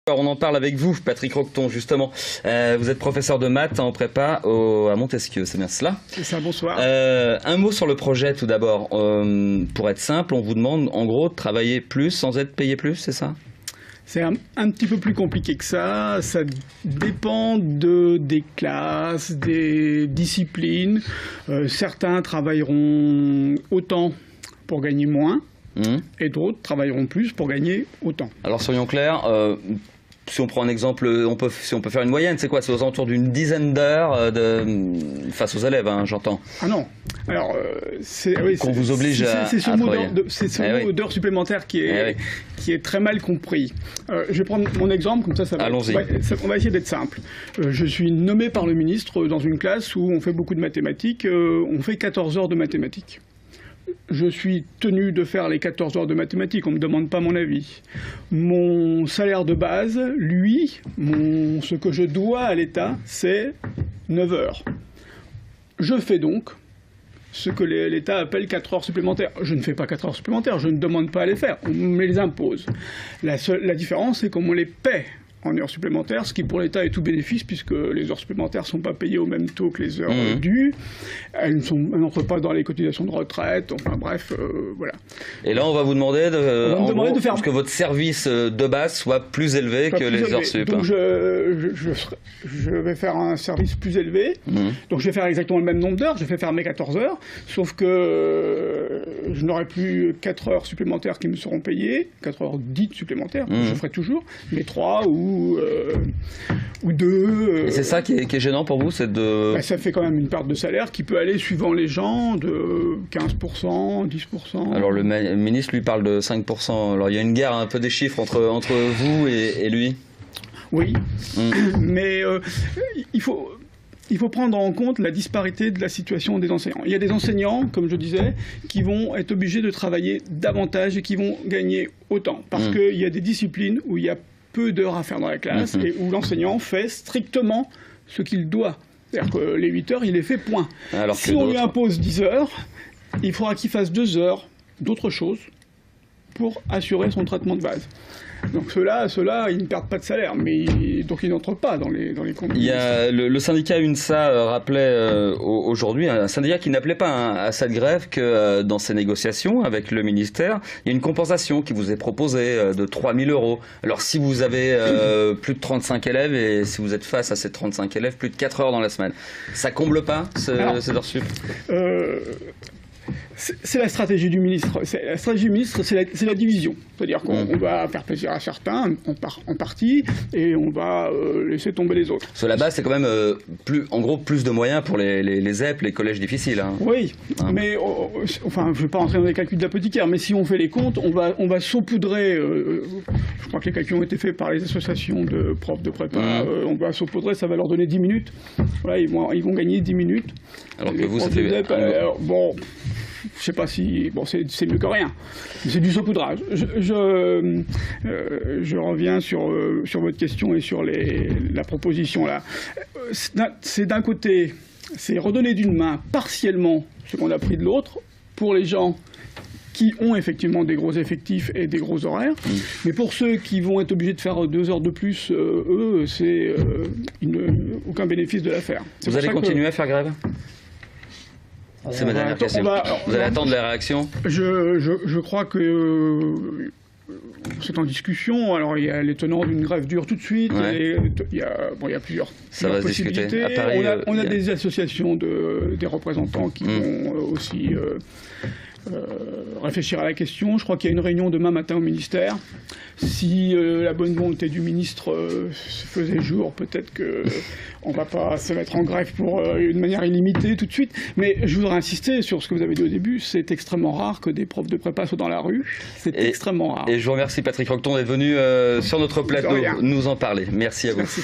Alors on en parle avec vous, Patrick Roqueton, justement. Vous êtes professeur de maths en prépa à Montesquieu, c'est bien cela? C'est ça, bonsoir. Un mot sur le projet tout d'abord. Pour être simple, on vous demande en gros de travailler plus sans être payé plus, c'est ça? C'est un petit peu plus compliqué que ça. Ça dépend des classes, des disciplines. Certains travailleront autant pour gagner moins. Et d'autres travailleront plus pour gagner autant. Alors soyons clairs, si on prend un exemple, si on peut faire une moyenne, c'est quoi? C'est aux alentours d'une dizaine d'heures face aux élèves, hein, j'entends. Ah non. Alors, qu'on vous oblige à travailler. C'est ce mot d'heures supplémentaires qui est très mal compris. Je vais prendre mon exemple, comme ça va. Allons-y. On va essayer d'être simple. Je suis nommé par le ministre dans une classe où on fait beaucoup de mathématiques. On fait 14 heures de mathématiques. Je suis tenu de faire les 14 heures de mathématiques, on ne me demande pas mon avis. Mon salaire de base, lui, ce que je dois à l'État, c'est 9 heures. Je fais donc ce que l'État appelle 4 heures supplémentaires. Je ne fais pas 4 heures supplémentaires, je ne demande pas à les faire, on me les impose. La différence, c'est qu'on me les paie en heures supplémentaires, ce qui pour l'État est tout bénéfice puisque les heures supplémentaires ne sont pas payées au même taux que les heures dues, elles n'entrent pas dans les cotisations de retraite, enfin bref, voilà. Et là on va vous demander de faire que votre service de base soit plus élevé que les heures sup. Donc je vais faire un service plus élevé, donc je vais faire exactement le même nombre d'heures, je vais faire mes 14 heures, sauf que je n'aurai plus 4 heures supplémentaires qui me seront payées, 4 heures dites supplémentaires, je ferai toujours, mais 3 ou 2. Et c'est ça qui est gênant pour vous, c'est de... ça fait quand même une perte de salaire qui peut aller, suivant les gens, de 15%, 10%. Alors le ministre lui parle de 5%. Alors il y a une guerre un peu des chiffres entre vous et lui. Oui, mais il faut prendre en compte la disparité de la situation des enseignants. Il y a des enseignants, comme je disais, qui vont être obligés de travailler davantage et qui vont gagner autant. Parce qu'il y a des disciplines où il y a peu d'heures à faire dans la classe et où l'enseignant fait strictement ce qu'il doit. C'est-à-dire que les 8 heures, il les fait point. Alors si on lui impose 10 heures, il faudra qu'il fasse 2 heures d'autre chose pour assurer son traitement de base. Donc ceux-là, ils ne perdent pas de salaire, mais donc ils n'entrent pas dans les conditions. Il y a le syndicat UNSA rappelait aujourd'hui, un syndicat qui n'appelait pas à cette grève que dans ces négociations avec le ministère, il y a une compensation qui vous est proposée de 3 000 €. Alors si vous avez plus de 35 élèves et si vous êtes face à ces 35 élèves, plus de 4 heures dans la semaine, ça comble pas ces heures sup? C'est la stratégie du ministre. La stratégie du ministre, c'est la division. C'est-à-dire qu'on va faire plaisir à certains, en partie, et on va laisser tomber les autres. Sur la base, c'est quand même en gros plus de moyens pour les ZEP, les collèges difficiles. Hein. Oui, mais enfin, je ne vais pas rentrer dans les calculs d'apothicaire, mais si on fait les comptes, on va saupoudrer. Je crois que les calculs ont été faits par les associations de profs de prépa. On va saupoudrer, ça va leur donner 10 minutes. Voilà, ils vont gagner 10 minutes. Alors que vous, ça fait... bon, je sais pas si... Bon, c'est mieux que rien. C'est du saupoudrage. Je reviens sur votre question et sur la proposition là. C'est d'un côté, c'est redonner d'une main partiellement ce qu'on a pris de l'autre pour les gens qui ont effectivement des gros effectifs et des gros horaires. Mais pour ceux qui vont être obligés de faire 2 heures de plus, eux, c'est aucun bénéfice de l'affaire. Vous allez continuer à faire grève ? C'est ma dernière question. Vous allez attendre les réactions ? Je crois que c'est en discussion. Alors, il y a les tenants d'une grève dure tout de suite. Et il y a plusieurs possibilités. À Paris, on a des associations des représentants qui vont aussi réfléchir à la question. Je crois qu'il y a une réunion demain matin au ministère. Si la bonne volonté du ministre se faisait jour, peut-être qu'on ne va pas se mettre en grève pour une manière illimitée tout de suite. Mais je voudrais insister sur ce que vous avez dit au début. C'est extrêmement rare que des profs de prépa soient dans la rue. C'est extrêmement rare. Et je vous remercie Patrick Roqueton d'être venu sur notre plateau nous en parler. Merci à vous. Merci.